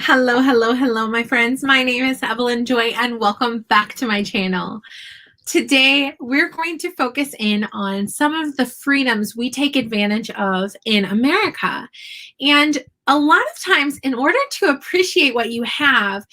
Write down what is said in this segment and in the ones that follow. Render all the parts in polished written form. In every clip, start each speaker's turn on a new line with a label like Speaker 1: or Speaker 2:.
Speaker 1: Hello, hello, hello, my friends. My name is Evelyn Joy, and welcome back to my channel. Today, we're going to focus in on some of the freedoms we take advantage of in America. And a lot of times, in order to appreciate what you have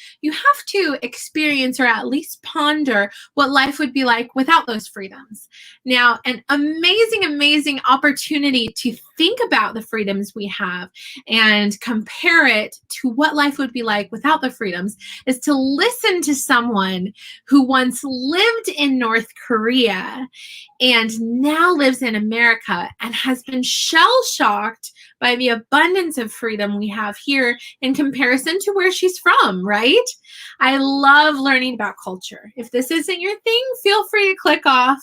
Speaker 1: to experience or at least ponder what life would be like without those freedoms. Now, an amazing, amazing opportunity to think about the freedoms we have and compare it to what life would be like without the freedoms is to listen to someone who once lived in North Korea and now lives in America and has been shell-shocked by the abundance of freedom we have here in comparison to where she's from, right? I love learning about culture. If this isn't your thing, feel free to click off.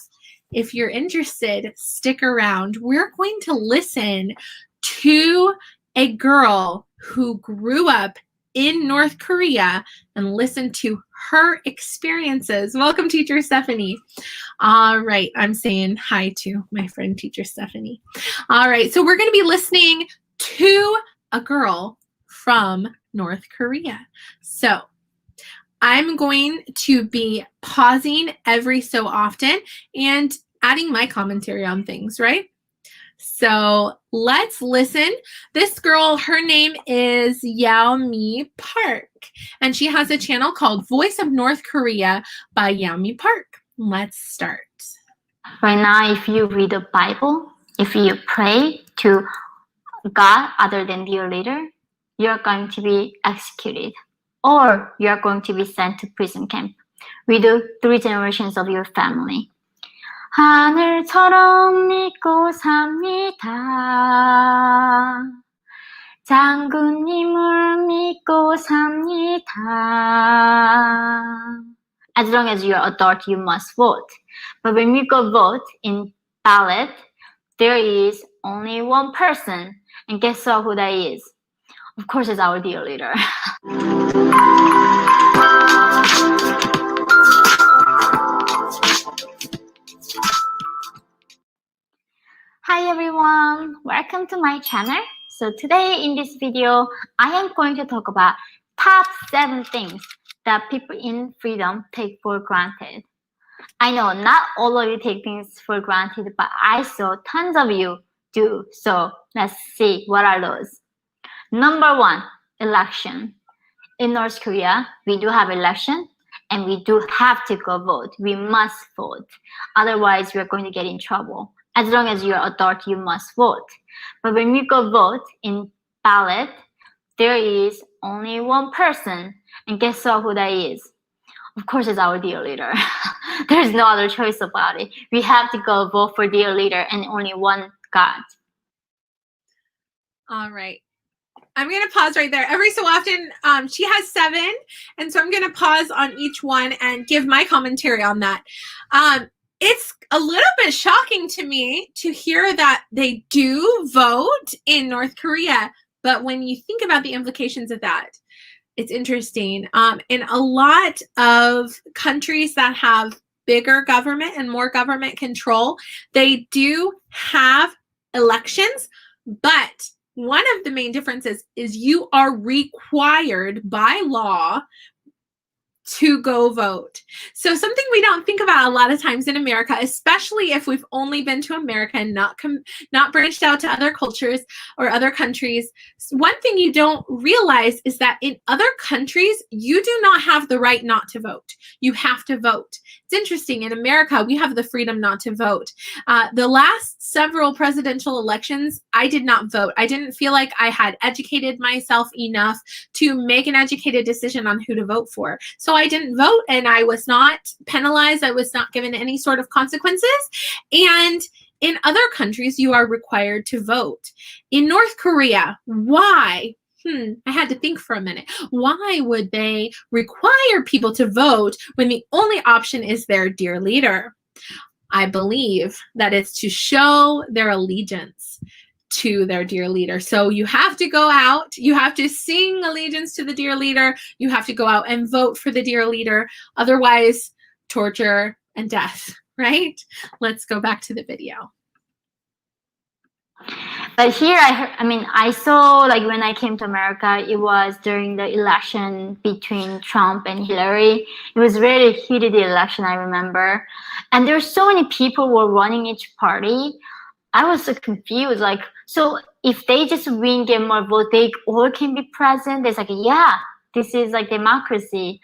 Speaker 1: If you're interested, stick around. We're going to listen to a girl who grew up in North Korea and listen to her experiences. Welcome, Teacher Stephanie. All right, I'm saying hi to my friend, Teacher Stephanie. All right, so we're going to be listening to a girl from North Korea. So I'm going to be pausing every so often and adding my commentary on things, right? So let's listen. This girl, her name is Yeonmi Park, and she has a channel called Voice of North Korea by Yeonmi Park. Let's start.
Speaker 2: Right now, if you read the Bible, if you pray to God other than your leader, you're going to be executed or you're going to be sent to prison camp with the 3 generations of your family. 하늘처럼 믿고 삽니다. 장군님을 믿고 삽니다. As long as you're adult, you must vote. But when you go vote in ballot, there is only one person. And guess who that is? Of course, it's our dear leader. Hi everyone, welcome to my channel. So today in this video, I am going to talk about top 7 things that people in freedom take for granted. I know not all of you take things for granted, but I saw tons of you do. So let's see what are those. Number 1, election. In North Korea, we do have election and we do have to go vote. We must vote. Otherwise, we're going to get in trouble. As long as you're adult, you must vote. But when you go vote in ballot, there is only one person. And guess who that is? Of course, it's our dear leader. There's no other choice about it. We have to go vote for dear leader and only one God.
Speaker 1: All right. I'm going to pause right there. Every so often, she has 7, and so I'm going to pause on each one and give my commentary on that. It's a little bit shocking to me to hear that they do vote in North Korea, but when you think about the implications of that, it's interesting. In a lot of countries that have bigger government and more government control, they do have elections, but one of the main differences is you are required by law to go vote. So something we don't think about a lot of times in America, especially if we've only been to America and not branched out to other cultures or other countries. One thing you don't realize is that in other countries, you do not have the right not to vote. You have to vote. It's interesting. In America, we have the freedom not to vote. The last several presidential elections, I did not vote. I didn't feel like I had educated myself enough to make an educated decision on who to vote for. So I didn't vote and I was not penalized. I was not given any sort of consequences. And in other countries, you are required to vote. In North Korea, why? I had to think for a minute. Why would they require people to vote when the only option is their dear leader? I believe that it's to show their allegiance to their dear leader. So you have to go out, you have to sing allegiance to the dear leader, you have to go out and vote for the dear leader, otherwise torture and death, right? Let's go back to the video.
Speaker 2: But here, I saw, like, when I came to America, it was during the election between Trump and Hillary. It was really heated election, I remember. And there were so many people were running each party. I was so confused. Like, so if they just win, get more votes, they all can be president. It's like, yeah, this is like democracy.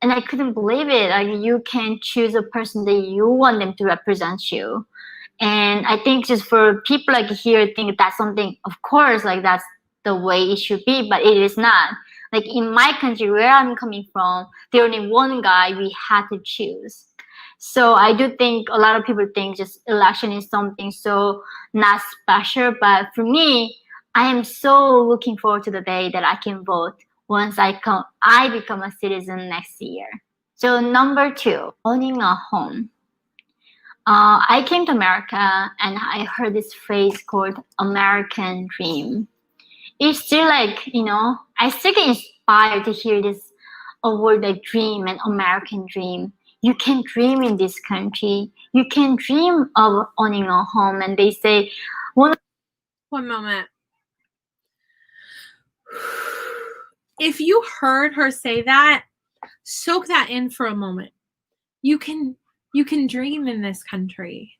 Speaker 2: And I couldn't believe it. Like, you can choose a person that you want them to represent you. And I think just for people like here think that's something, of course, like that's the way it should be, but it is not. Like in my country where I'm coming from, there only one guy we had to choose. So I do think a lot of people think just election is something so not special, but for me, I am so looking forward to the day that I can vote once I become a citizen next year. So number 2, owning a home. I came to America and I heard this phrase called American dream. It's still like, I still get inspired to hear this a word like dream and American dream. You can dream in this country. You can dream of owning a home. And they say,
Speaker 1: one moment. If you heard her say that, soak that in for a moment. You can dream in this country.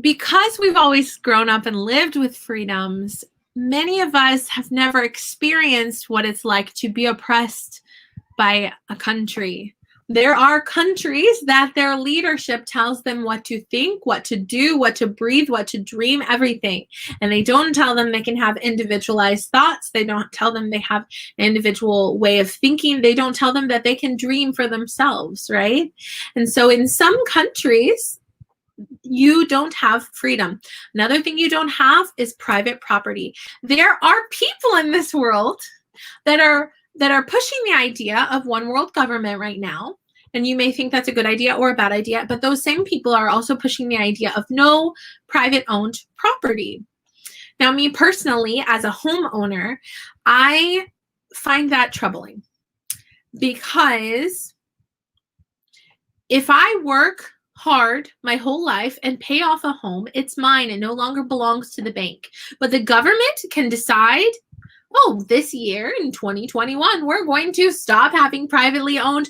Speaker 1: Because we've always grown up and lived with freedoms, many of us have never experienced what it's like to be oppressed by a country. There are countries that their leadership tells them what to think, what to do, what to breathe, what to dream, everything. And they don't tell them they can have individualized thoughts. They don't tell them they have an individual way of thinking. They don't tell them that they can dream for themselves, right? And so in some countries, you don't have freedom. Another thing you don't have is private property. There are people in this world that are pushing the idea of one world government right now. And you may think that's a good idea or a bad idea, but those same people are also pushing the idea of no private owned property. Now, me personally, as a homeowner, I find that troubling because if I work hard my whole life and pay off a home, it's mine. It no longer belongs to the bank. But the government can decide, oh, this year in 2021, we're going to stop having privately owned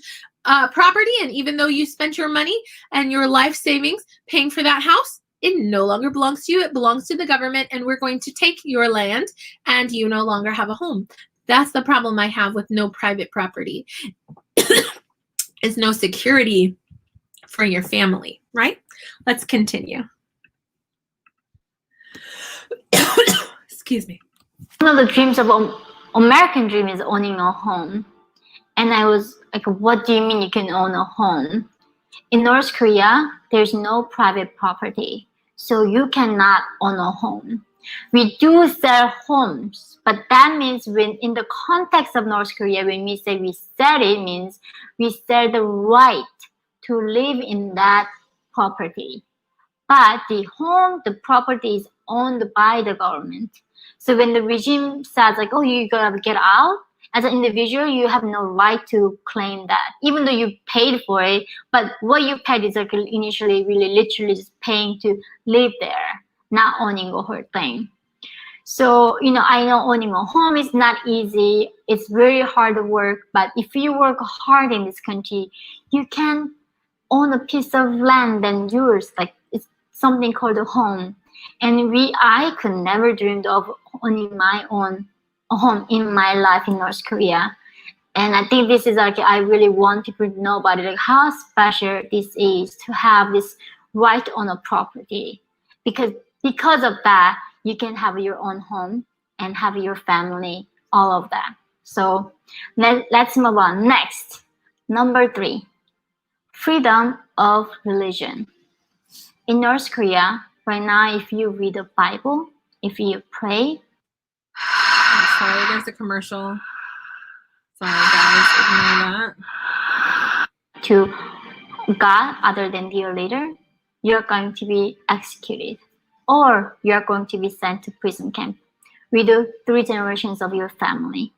Speaker 1: property. And even though you spent your money and your life savings paying for that house, it no longer belongs to you. It belongs to the government. And we're going to take your land and you no longer have a home. That's the problem I have with no private property. Is no security for your family, right? Let's continue. Excuse me.
Speaker 2: One of the dreams of American dream is owning a home. And I was like, what do you mean you can own a home? In North Korea, there's no private property. So you cannot own a home. We do sell homes, but that means when in the context of North Korea, when we say we sell, it means we sell the right to live in that property. But the property is owned by the government. So when the regime says like, oh, you gotta get out, as an individual, you have no right to claim that, even though you paid for it. But what you paid is like initially really literally just paying to live there, not owning the whole thing. So, I know owning a home is not easy. It's very hard work. But if you work hard in this country, you can own a piece of land and yours. Like it's something called a home. And I could never dream of owning my own home in my life in North Korea. And I think this is like, I really want people to know about it, like how special this is to have this right on a property. Because of that, you can have your own home and have your family, all of that. So let's move on. Next, number 3, freedom of religion. In North Korea, right now, if you read the Bible, if you pray.
Speaker 1: I'm sorry, there's a commercial. Sorry, guys, ignore that.
Speaker 2: To God other than your leader, you're going to be executed or you're going to be sent to prison camp with the 3 generations of your family.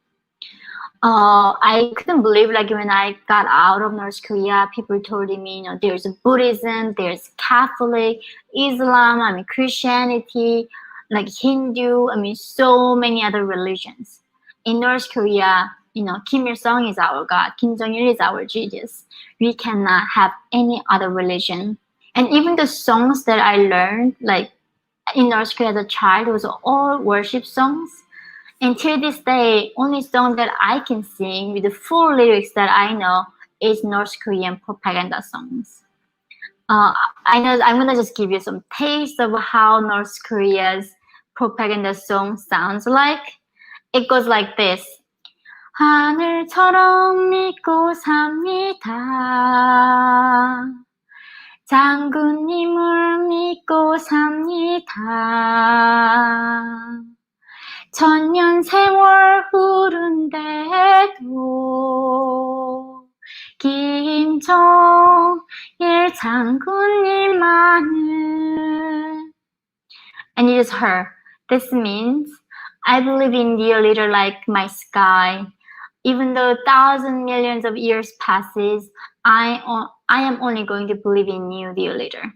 Speaker 2: I couldn't believe, like, when I got out of North Korea, people told me, you know, there's Buddhism, there's Catholic, Islam, I mean, Christianity, like Hindu, I mean, so many other religions. In North Korea, you know, Kim Il-sung is our God, Kim Jong-il is our Jesus. We cannot have any other religion. And even the songs that I learned, like in North Korea as a child, was all worship songs. Until this day, only song that I can sing with the full lyrics that I know is North Korean propaganda songs. I know I'm gonna just give you some taste of how North Korea's propaganda song sounds like. It goes like this. 하늘처럼 믿고 삽니다. 장군님을 믿고 삽니다. 천년 세월 흐른데도 김정일 장군님만은. And it is her. This means I believe in dear leader like my sky. Even though thousands, millions of years passes, I am only going to believe in you, dear leader.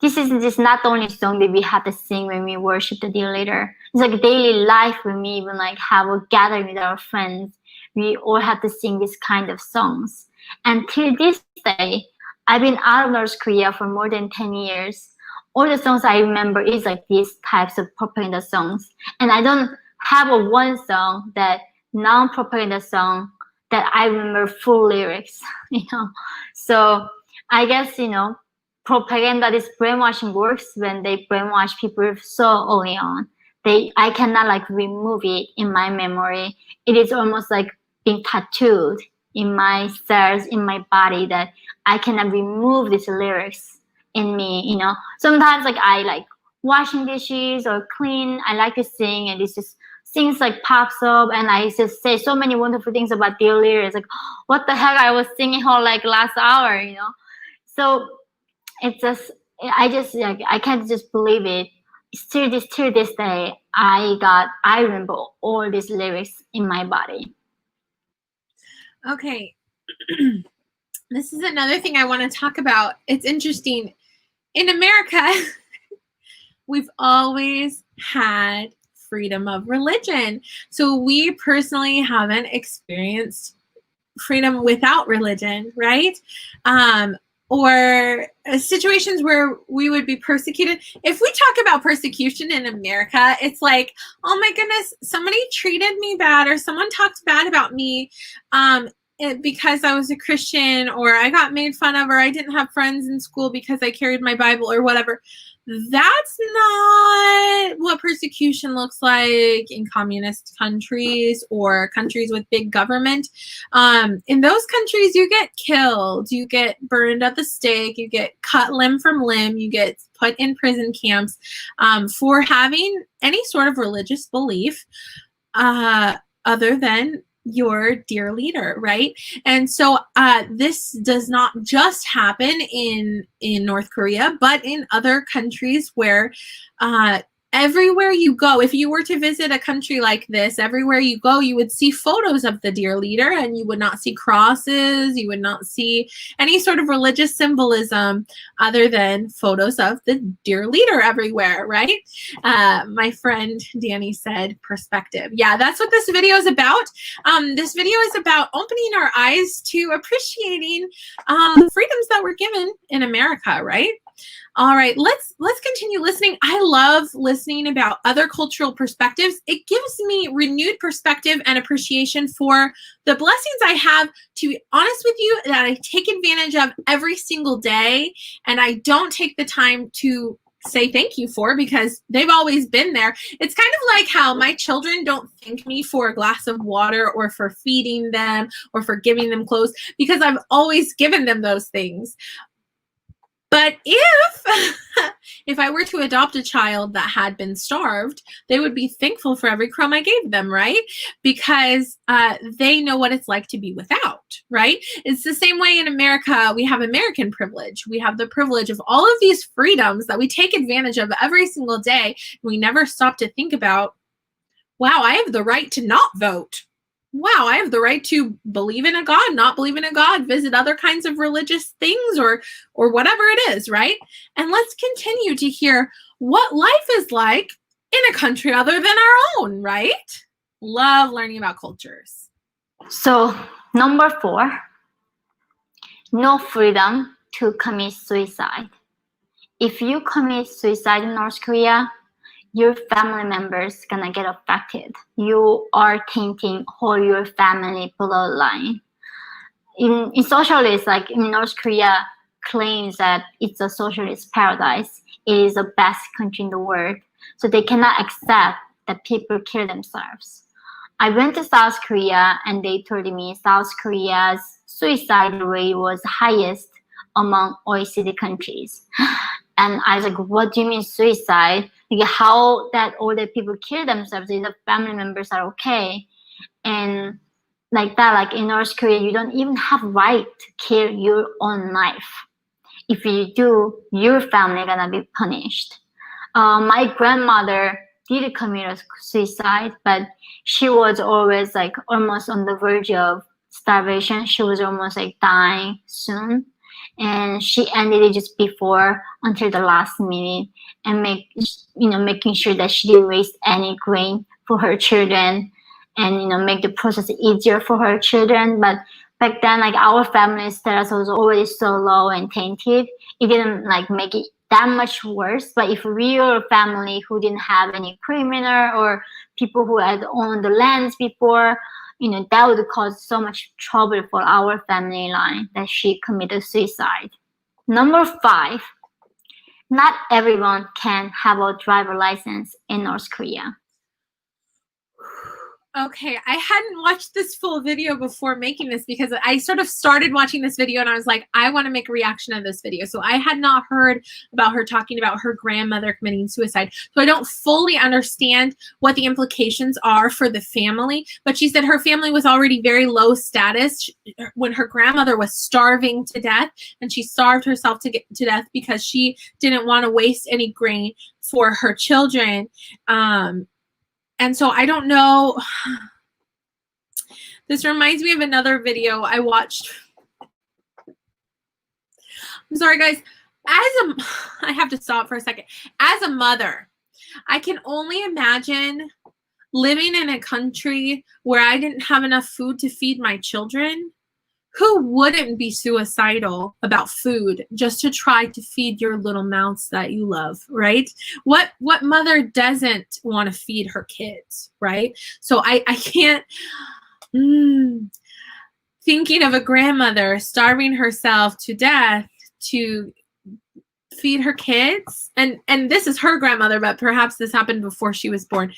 Speaker 2: This is just not the only song that we have to sing when we worship the dear leader. It's like daily life when we even like have a gathering with our friends. We all have to sing this kind of songs. And till this day, I've been out of North Korea for more than 10 years. All the songs I remember is like these types of propaganda songs. And I don't have a one song that non-propaganda song that I remember full lyrics, you know. So I guess, you know, propaganda, this brainwashing works when they brainwash people so early on. I cannot like remove it in my memory. It is almost like being tattooed in my cells, in my body, that I cannot remove these lyrics in me, you know. Sometimes like I like washing dishes or clean, I like to sing, and it's just things like pops up, and I just say so many wonderful things about dear leader. It's like, what the heck, I was singing her like last hour, you know. So it's just, like, I can't just believe it. Till this day, I remember all these lyrics in my body.
Speaker 1: Okay. This is another thing I want to talk about. It's interesting. In America, we've always had freedom of religion. So we personally haven't experienced freedom without religion, right? Or situations where we would be persecuted. If we talk about persecution in America, it's like, oh my goodness, somebody treated me bad, or someone talked bad about me because I was a Christian, or I got made fun of, or I didn't have friends in school because I carried my Bible or whatever. That's not what persecution looks like in communist countries or countries with big government. In those countries, you get killed, you get burned at the stake, you get cut limb from limb, you get put in prison camps for having any sort of religious belief other than your dear leader, right? And so this does not just happen in North Korea, but in other countries where everywhere you go, if you were to visit a country like this, everywhere you go, you would see photos of the dear leader, and you would not see crosses, you would not see any sort of religious symbolism other than photos of the dear leader everywhere, right? My friend Danny said perspective. Yeah, that's what this video is about. This video is about opening our eyes to appreciating the freedoms that we're given in America, right? All right, let's continue listening. I love listening about other cultural perspectives. It gives me renewed perspective and appreciation for the blessings I have, to be honest with you, that I take advantage of every single day, and I don't take the time to say thank you for, because they've always been there. It's kind of like how my children don't thank me for a glass of water or for feeding them or for giving them clothes, because I've always given them those things. But if I were to adopt a child that had been starved, they would be thankful for every crumb I gave them, right? Because they know what it's like to be without, right? It's the same way in America. We have American privilege. We have the privilege of all of these freedoms that we take advantage of every single day. We never stop to think about, wow, I have the right to not vote. wow, I have the right to believe in a God, not believe in a God, visit other kinds of religious things or whatever it is, right? And let's continue to hear what life is like in a country other than our own, right? Love learning about cultures.
Speaker 2: So, number 4, no freedom to commit suicide. If you commit suicide in North Korea, your family members gonna get affected. You are tainting whole your family bloodline. In socialist, like in North Korea, claims that it's a socialist paradise. It is the best country in the world. So they cannot accept that people kill themselves. I went to South Korea and they told me South Korea's suicide rate was highest among OECD countries. And I was like, what do you mean suicide? Like how that all the people kill themselves if the family members are okay. And like that, like in North Korea, you don't even have right to kill your own life. If you do, your family gonna be punished. My grandmother did commit suicide, but she was always like almost on the verge of starvation. She was almost like dying soon, and she ended it just before until the last minute and making sure that she didn't waste any grain for her children and make the process easier for her children. But back then, like our family status was already so low and tainted, it didn't like make it that much worse. But if we were a family who didn't have any criminal or people who had owned the lands before, that would cause so much trouble for our family line that she committed suicide. Number 5, not everyone can have a driver license in North Korea.
Speaker 1: Okay, I hadn't watched this full video before making this because I sort of started watching this video and I was like, I want to make a reaction of this video. So I had not heard about her talking about her grandmother committing suicide. So I don't fully understand what the implications are for the family. But she said her family was already very low status when her grandmother was starving to death, and she starved herself to death because she didn't want to waste any grain for her children. And so I don't know. This reminds me of another video I watched. I'm sorry, guys. I have to stop for a second. As a mother, I can only imagine living in a country where I didn't have enough food to feed my children. Who wouldn't be suicidal about food just to try to feed your little mouths that you love, right? What mother doesn't want to feed her kids, right? So I can't, thinking of a grandmother starving herself to death to feed her kids, and this is her grandmother, but perhaps this happened before she was born.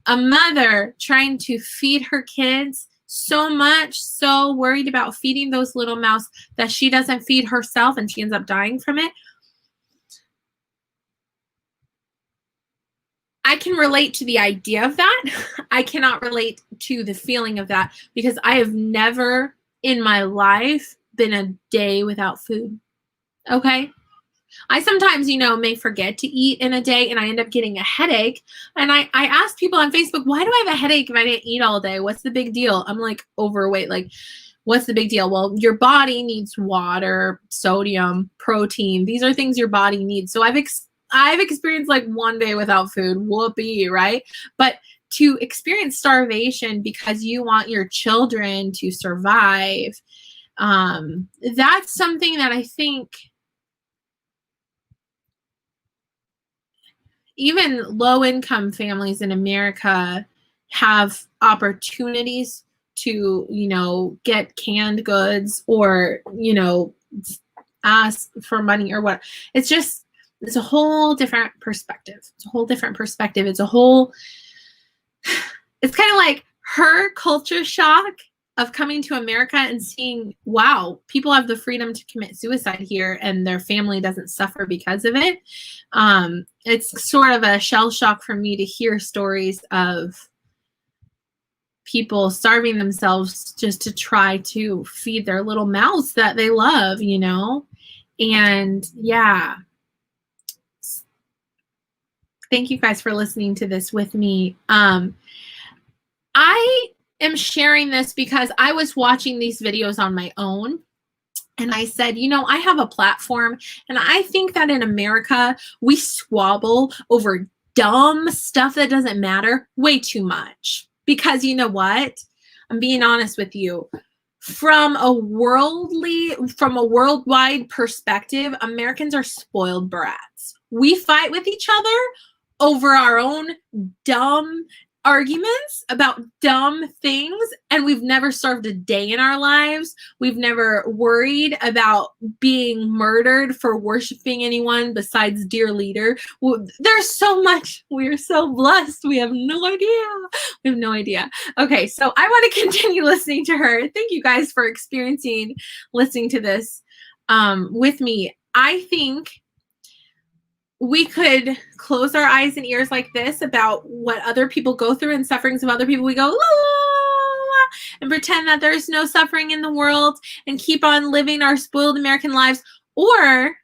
Speaker 1: A mother trying to feed her kids so worried about feeding those little mouths that she doesn't feed herself and she ends up dying from it. I can relate to the idea of that. I cannot relate to the feeling of that because I have never in my life been a day without food. Okay? I sometimes, may forget to eat in a day and I end up getting a headache. And I ask people on Facebook, why do I have a headache if I didn't eat all day? What's the big deal? I'm like overweight. Like, what's the big deal? Well, your body needs water, sodium, protein. These are things your body needs. So I've experienced like one day without food. Whoopee, right? But to experience starvation because you want your children to survive, that's something that I think even low-income families in America have opportunities to, get canned goods or, ask for money or what. It's a whole different perspective. It's kind of like her culture shock of coming to America and seeing, wow, people have the freedom to commit suicide here and their family doesn't suffer because of it. It's sort of a shell shock for me to hear stories of people starving themselves just to try to feed their little mouths that they love, And yeah. Thank you guys for listening to this with me. I am sharing this because I was watching these videos on my own. And I said, you know, I have a platform, and I think that in America, we squabble over dumb stuff that doesn't matter way too much. Because you know what? I'm being honest with you. From a worldwide perspective, Americans are spoiled brats. We fight with each other over our own dumb arguments about dumb things, and we've never served a day in our lives. We've never worried about being murdered for worshiping anyone besides dear leader. There's so much. We're so blessed. We have no idea. We have no idea. Okay, so I want to continue listening to her. Thank you guys for listening to this with me. I think we could close our eyes and ears like this about what other people go through and sufferings of other people. We go, la, la, la, and pretend that there's no suffering in the world and keep on living our spoiled American lives. Or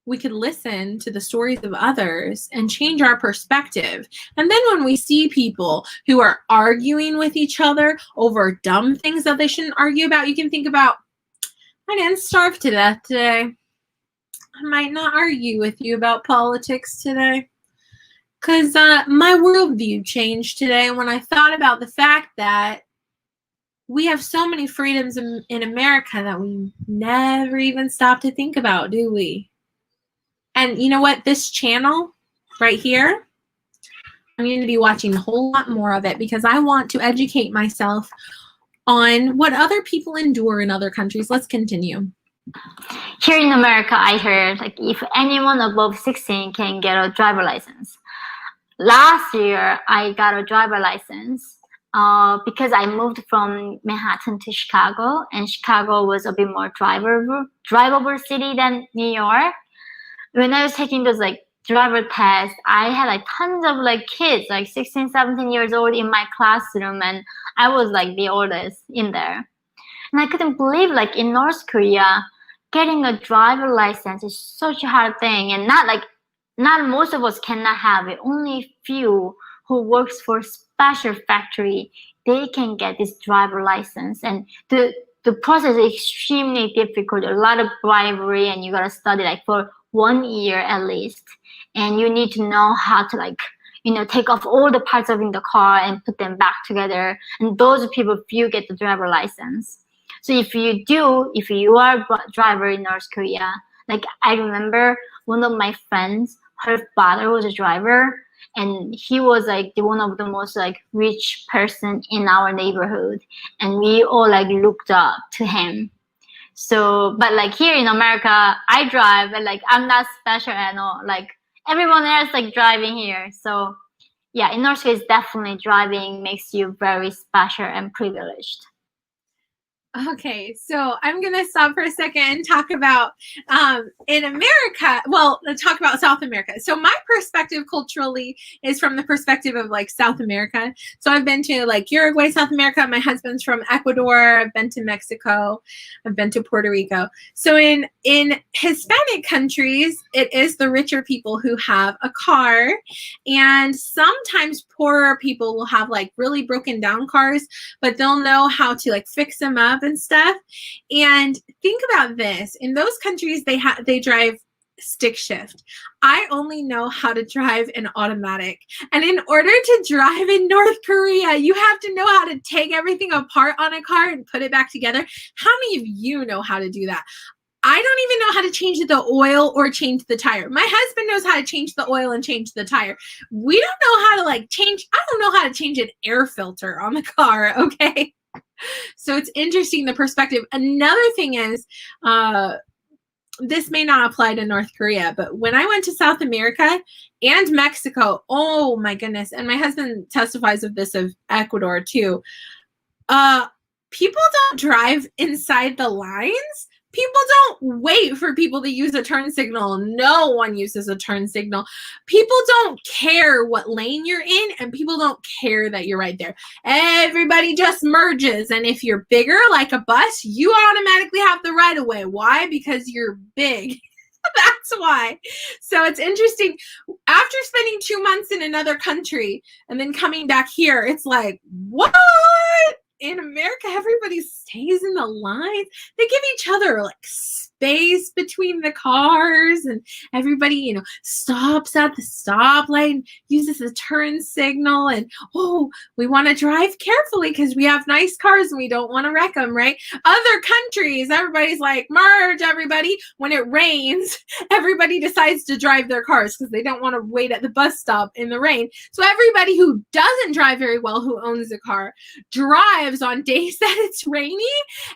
Speaker 1: we could listen to the stories of others and change our perspective. And then when we see people who are arguing with each other over dumb things that they shouldn't argue about, you can think about, I didn't starve to death today. I might not argue with you about politics today, because my worldview changed today when I thought about the fact that we have so many freedoms in America that we never even stop to think about, do we? And you know what? This channel right here, I'm going to be watching a whole lot more of it because I want to educate myself on what other people endure in other countries. Let's continue.
Speaker 2: Here in America, I heard like if anyone above 16 can get a driver license. Last year, I got a driver license because I moved from Manhattan to Chicago, and Chicago was a bit more drivable city than New York. When I was taking those like driver tests, I had like tons of like kids, like 16, 17 years old in my classroom, and I was like the oldest in there. And I couldn't believe like in North Korea, getting a driver license is such a hard thing, and not most of us cannot have it. Only few who works for special factory, they can get this driver license, and the process is extremely difficult. A lot of bribery, and you gotta study like for 1 year at least, and you need to know how to like take off all the parts of in the car and put them back together. And those people few get the driver license. So if you are a driver in North Korea, like I remember one of my friends, her father was a driver, and he was like one of the most like rich person in our neighborhood, and we all like looked up to him. So, but like here in America, I drive, and like I'm not special at all. Like everyone else like driving here. So yeah, in North Korea, definitely driving makes you very special and privileged.
Speaker 1: Okay, so I'm going to stop for a second and talk about in America, well, talk about South America. So my perspective culturally is from the perspective of like South America. So I've been to like Uruguay, South America. My husband's from Ecuador. I've been to Mexico. I've been to Puerto Rico. So in Hispanic countries, it is the richer people who have a car, and sometimes poorer people will have like really broken down cars, but they'll know how to like fix them up and stuff. And think about this, in those countries they drive stick shift. I only know how to drive an automatic, and in order to drive in North Korea, you have to know how to take everything apart on a car and put it back together. How many of you know how to do that? I don't even know how to change the oil or change the tire. My husband knows how to change the oil and change the tire. We don't know how to like change, I don't know how to change an air filter on the car, okay? So it's interesting, the perspective. Another thing is, this may not apply to North Korea, but when I went to South America and Mexico, oh my goodness, and my husband testifies of this of Ecuador too, people don't drive inside the lines. People don't wait for people to use a turn signal. No one uses a turn signal. People don't care what lane you're in, and people don't care that you're right there. Everybody just merges, and if you're bigger like a bus, you automatically have the right of way. Why? Because you're big. That's why. So it's interesting. After spending 2 months in another country and then coming back here, it's like, what? In America, everybody stays in the lines. They give each other like space between the cars, and everybody, stops at the stoplight, uses the turn signal, and we want to drive carefully because we have nice cars and we don't want to wreck them, right? Other countries, everybody's like, merge, everybody. When it rains, everybody decides to drive their cars because they don't want to wait at the bus stop in the rain. So everybody who doesn't drive very well, who owns a car, drives on days that it's rainy,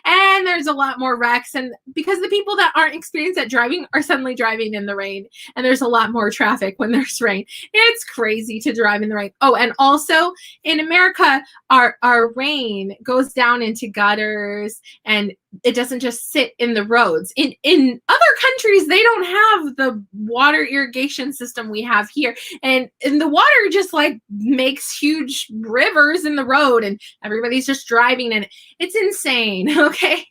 Speaker 1: and there's a lot more wrecks. And because the people that aren't experienced at driving are suddenly driving in the rain, and there's a lot more traffic when there's rain. It's crazy to drive in the rain. Oh, and also in America, our rain goes down into gutters, and it doesn't just sit in the roads. In other countries, they don't have the water irrigation system we have here. And the water just like makes huge rivers in the road, and everybody's just driving, and it's insane. Okay.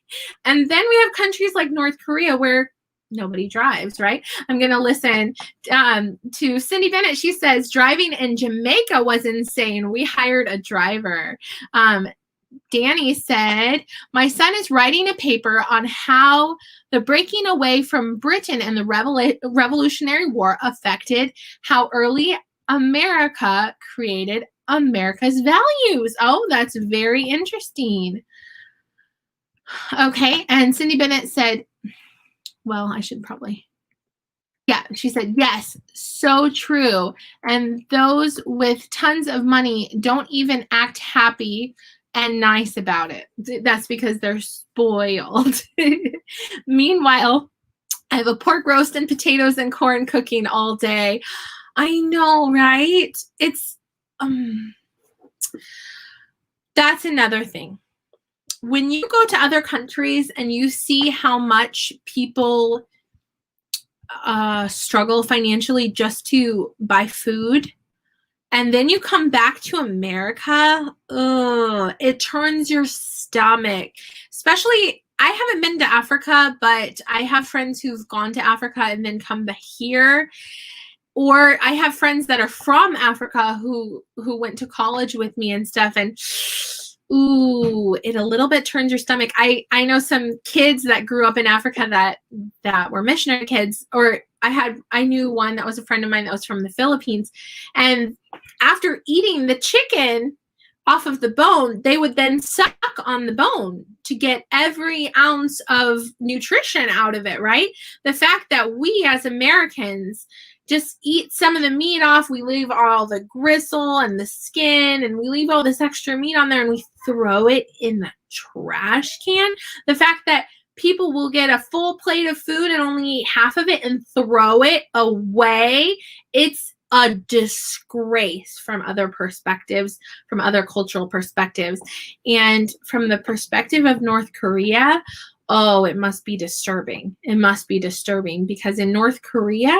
Speaker 1: And then we have countries like North Korea where nobody drives, right? I'm going to listen to Cindy Bennett. She says, driving in Jamaica was insane. We hired a driver. Danny said, my son is writing a paper on how the breaking away from Britain and the Revolutionary War affected how early America created America's values. Oh, that's very interesting. Okay, and Cindy Bennett said, well, I should probably... Yeah, she said, yes, so true. And those with tons of money don't even act happy and nice about it. That's because they're spoiled. Meanwhile, I have a pork roast and potatoes and corn cooking all day. I know, right? It's that's another thing. When you go to other countries and you see how much people struggle financially just to buy food, and then you come back to America, it turns your stomach. Especially, I haven't been to Africa, but I have friends who've gone to Africa and then come back here. Or I have friends that are from Africa who went to college with me and stuff, and it a little bit turns your stomach. I know some kids that grew up in Africa that were missionary kids, or I knew one that was a friend of mine that was from the Philippines, and after eating the chicken off of the bone, they would then suck on the bone to get every ounce of nutrition out of it, right? The fact that we as Americans just eat some of the meat off, we leave all the gristle and the skin, and we leave all this extra meat on there, and we throw it in the trash can. The fact that people will get a full plate of food and only eat half of it and throw it away, it's a disgrace from other perspectives, from other cultural perspectives. And from the perspective of North Korea, it must be disturbing. It must be disturbing, because in North Korea,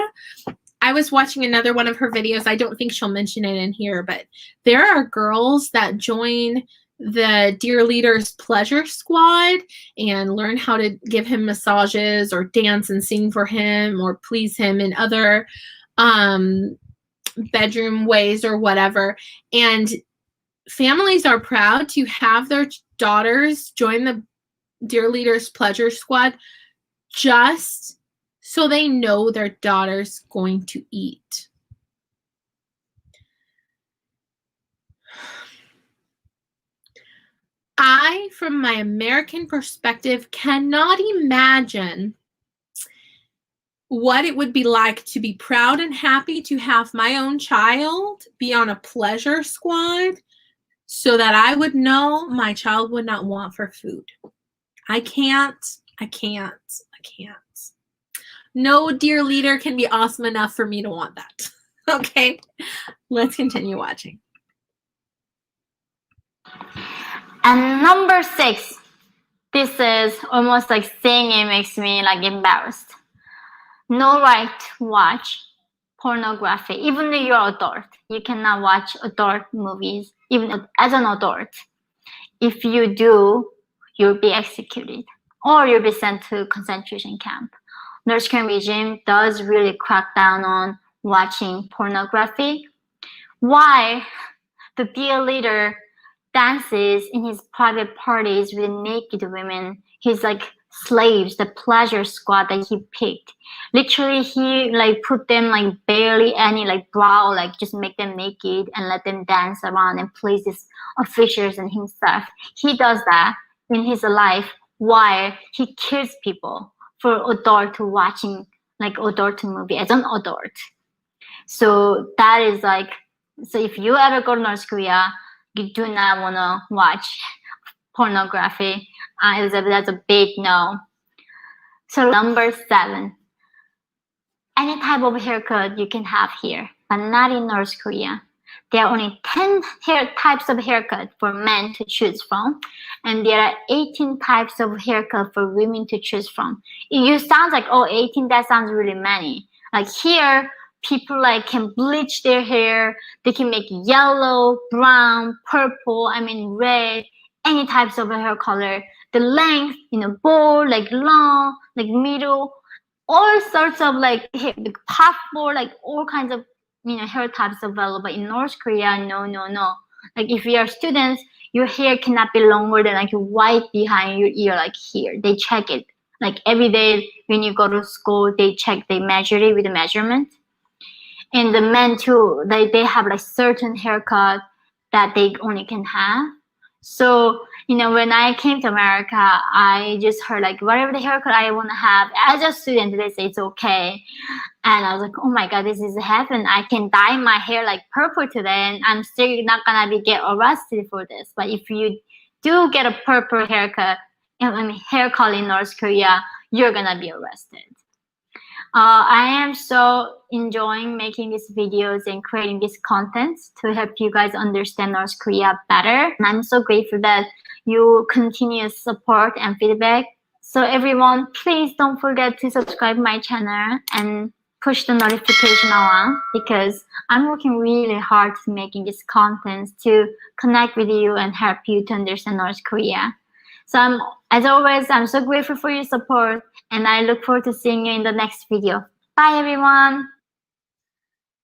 Speaker 1: I was watching another one of her videos. I don't think she'll mention it in here, but there are girls that join the Dear Leader's Pleasure Squad and learn how to give him massages or dance and sing for him or please him in other bedroom ways or whatever. And families are proud to have their daughters join the Dear Leader's Pleasure Squad just so they know their daughter's going to eat. I, from my American perspective, cannot imagine what it would be like to be proud and happy to have my own child be on a pleasure squad so that I would know my child would not want for food. I can't. No Dear Leader can be awesome enough for me to want that. Okay, let's continue watching.
Speaker 2: And number 6, this is almost like saying it makes me like embarrassed. No right to watch pornography, even though you're adult. You cannot watch adult movies, even as an adult. If you do, you'll be executed or you'll be sent to concentration camp. North Korean regime does really crack down on watching pornography. Why the dear leader dances in his private parties with naked women, his like slaves, the pleasure squad that he picked. Literally, he like put them like barely any like bra, like just make them naked and let them dance around and please these officials and himself. He does that in his life while he kills people for adult watching like adult movie as an adult. So that is like, so if you ever go to North Korea, you do not want to watch pornography. That's a big no. So number 7, any type of haircut you can have here, but not in North Korea. There are only 10 types of haircut for men to choose from, and there are 18 types of haircut for women to choose from. You sound like, oh, 18, that sounds really many. Like here, people like can bleach their hair, they can make yellow, brown, purple, red, any types of hair color. The length, bold, like long, like middle, all sorts of like puffball, like all kinds of hair types available. In North Korea, no. Like if you are students, your hair cannot be longer than like right behind your ear, like here. They check it like every day when you go to school. They measure it with a measurement. And the men too, they have like certain haircut that they only can have. So, when I came to America, I just heard like whatever the haircut I want to have. As a student, they say it's okay. And I was like, oh my God, this is heaven. I can dye my hair like purple today and I'm still not gonna get arrested for this. But if you do get a purple haircut, hair color in North Korea, you're gonna be arrested. I am so enjoying making these videos and creating this content to help you guys understand North Korea better. And I'm so grateful that you continue support and feedback. So everyone, please don't forget to subscribe my channel and push the notification on, because I'm working really hard to making this content to connect with you and help you to understand North Korea. So as always, I'm so grateful for your support, and I look forward to seeing you in the next video. Bye, everyone.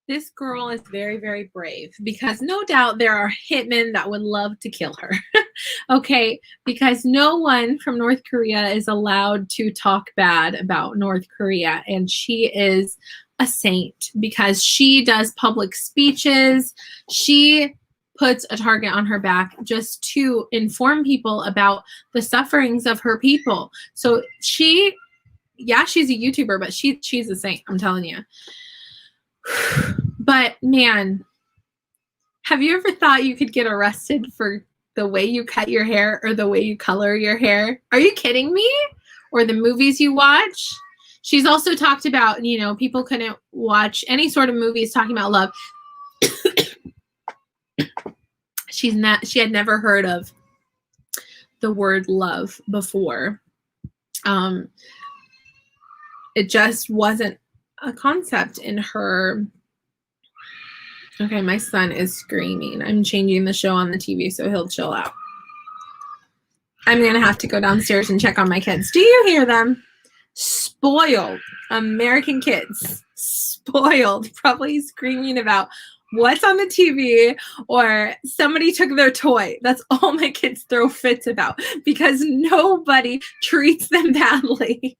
Speaker 1: This girl is very, very brave, because no doubt there are hitmen that would love to kill her. Okay, because no one from North Korea is allowed to talk bad about North Korea, and she is a saint because she does public speeches. She puts a target on her back just to inform people about the sufferings of her people. So she's a YouTuber, but she's a saint, I'm telling you. But man, have you ever thought you could get arrested for the way you cut your hair or the way you color your hair? Are you kidding me? Or the movies you watch? She's also talked about, people couldn't watch any sort of movies talking about love. She had never heard of the word love before. It just wasn't a concept in her. Okay, my son is screaming. I'm changing the show on the TV so he'll chill out. I'm going to have to go downstairs and check on my kids. Do you hear them? Spoiled American kids. Spoiled. Probably screaming about what's on the TV or somebody took their toy. That's all my kids throw fits about, because nobody treats them badly.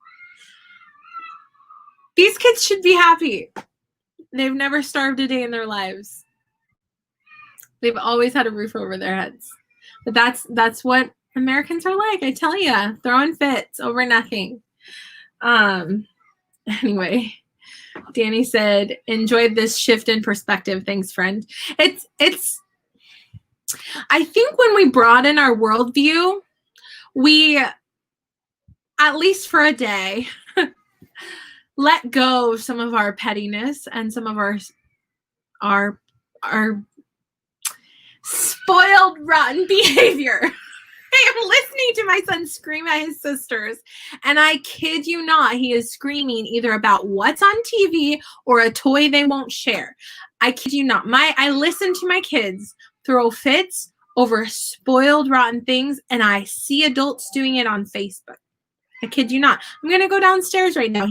Speaker 1: These kids should be happy. They've never starved a day in their lives. They've always had a roof over their heads. But that's what Americans are like, I tell you. Throwing fits over nothing. Anyway, Danny said, enjoyed this shift in perspective. Thanks, friend. It's I think when we broaden our worldview, we, at least for a day, let go of some of our pettiness and some of our spoiled, rotten behavior. I am listening to my son scream at his sisters, and I kid you not, he is screaming either about what's on TV or a toy they won't share. I kid you not. I listen to my kids throw fits over spoiled, rotten things, and I see adults doing it on Facebook. I kid you not. I'm going to go downstairs right now.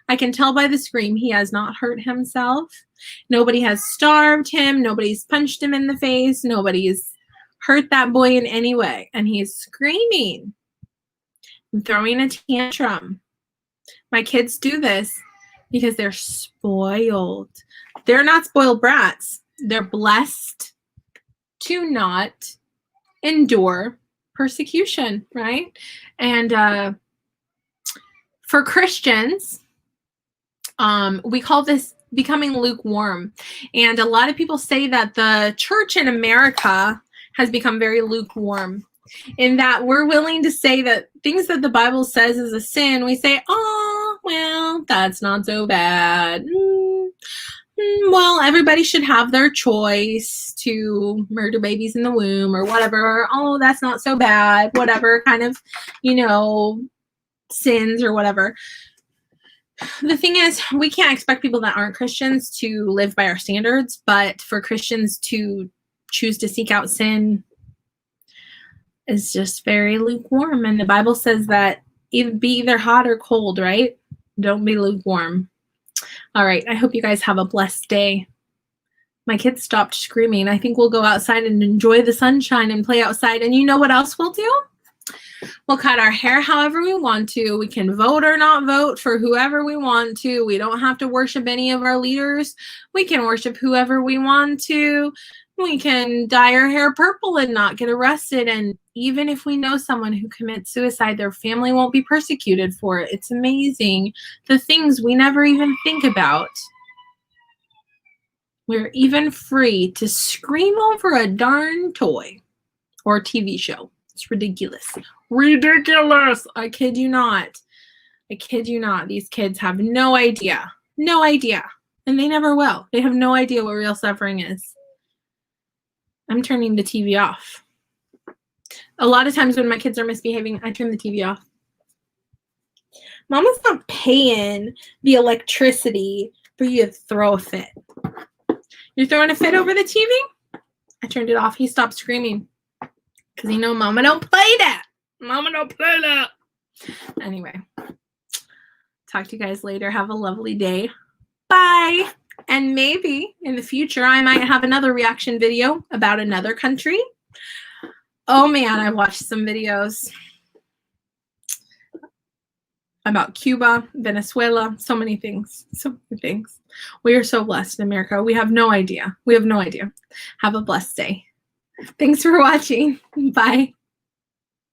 Speaker 1: I can tell by the scream he has not hurt himself. Nobody has starved him. Nobody's punched him in the face. Nobody's hurt that boy in any way. And he's screaming and throwing a tantrum. My kids do this because they're spoiled. They're not spoiled brats. They're blessed to not endure persecution, right? And for Christians, we call this becoming lukewarm. And a lot of people say that the church in America has become very lukewarm, in that we're willing to say that things that the Bible says is a sin, we say, oh, well, that's not so bad. Well, everybody should have their choice to murder babies in the womb or whatever. Oh, that's not so bad. Whatever kind of, sins or whatever. The thing is, we can't expect people that aren't Christians to live by our standards, but for Christians to choose to seek out sin is just very lukewarm. And the Bible says that be either hot or cold, right? Don't be lukewarm. All right. I hope you guys have a blessed day. My kids stopped screaming. I think we'll go outside and enjoy the sunshine and play outside. And you know what else we'll do? We'll cut our hair however we want to. We can vote or not vote for whoever we want to. We don't have to worship any of our leaders. We can worship whoever we want to. We can dye our hair purple and not get arrested. And even if we know someone who commits suicide, their family won't be persecuted for it. It's amazing. The things we never even think about. We're even free to scream over a darn toy or TV show. It's ridiculous. Ridiculous. I kid you not. I kid you not. These kids have no idea. No idea. And they never will. They have no idea what real suffering is. I'm turning the TV off. A lot of times when my kids are misbehaving, I turn the TV off. Mama's not paying the electricity for you to throw a fit. You're throwing a fit over the TV? I turned it off. He stopped screaming. Because Mama don't play that. Mama don't play that. Anyway. Talk to you guys later. Have a lovely day. Bye. And maybe in the future, I might have another reaction video about another country. Oh man, I've watched some videos about Cuba, Venezuela, so many things. So many things. We are so blessed in America. We have no idea. We have no idea. Have a blessed day. Thanks for watching. Bye.